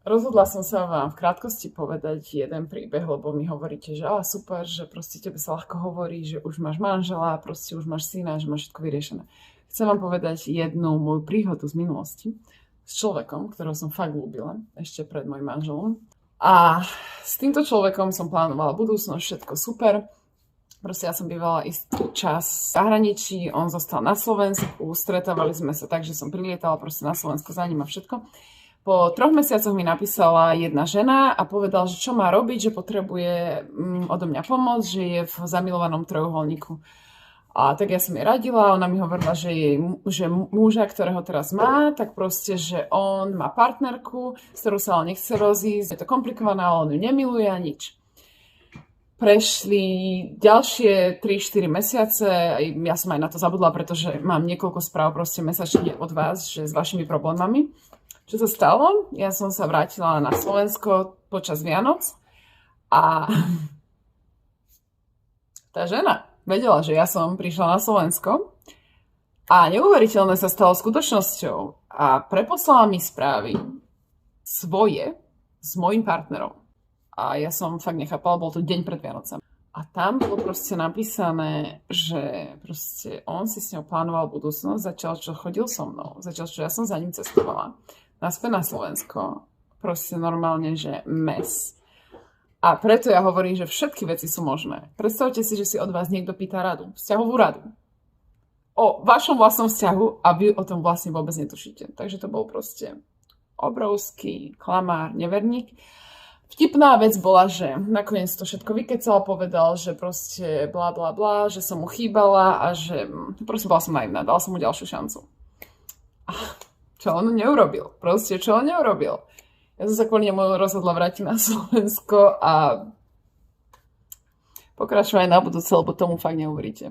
Rozhodla som sa vám v krátkosti povedať jeden príbeh, lebo mi hovoríte, že super, že proste tebe sa ľahko hovorí, že už máš manžela, proste už máš syna, že máš všetko vyriešené. Chcem vám povedať jednu moju príhodu z minulosti s človekom, ktorého som fakt ľúbila ešte pred mojim manželom. A s týmto človekom som plánovala budúcnosť, všetko super. Proste ja som bývala istý čas v zahraničí, on zostal na Slovensku, stretávali sme sa tak, že som prilietala proste na Slovensko za ním a všetko. Po 3 mesiacoch mi napísala jedna žena a povedala, že čo má robiť, že potrebuje odo mňa pomoc, že je v zamilovanom trojuholníku. A tak ja som jej radila, ona mi hovorila, že muža, ktorého teraz má, tak proste, že on má partnerku, s ktorou sa ale nechce rozísť, je to komplikované, ale on ju nemiluje a nič. Prešli ďalšie 3-4 mesiace, ja som aj na to zabudla, pretože mám niekoľko správ proste mesačne od vás, že s vašimi problémami. Čo sa stalo? Ja som sa vrátila na Slovensko počas Vianoc a tá žena vedela, že ja som prišla na Slovensko a neuveriteľné sa stalo skutočnosťou a preposlala mi správy svoje s mojím partnerom. A ja som fakt nechápala, bol to deň pred Vianocami. A tam bolo proste napísané, že proste on si s ňou plánoval budúcnosť, zatiaľ čo chodil so mnou, zatiaľ čo ja som za ním cestovala. Naspäť na Slovensko. Proste normálne, že mes. A preto ja hovorím, že všetky veci sú možné. Predstavte si, že si od vás niekto pýta radu, vzťahovú radu. O vašom vlastnom vzťahu a vy o tom vlastne vôbec netušíte. Takže to bol proste obrovský klamár, neverník. Vtipná vec bola, že nakoniec to všetko vykecal, povedal, že proste blá, blá, blá, že som mu chýbala a že proste bola som naivná, dala som mu ďalšiu šancu. Čo on neurobil? Proste, čo on neurobil? Ja som sa kvôli nemu rozhodla vrátiť na Slovensko a pokračovať na budúce, lebo tomu fakt neuveríte.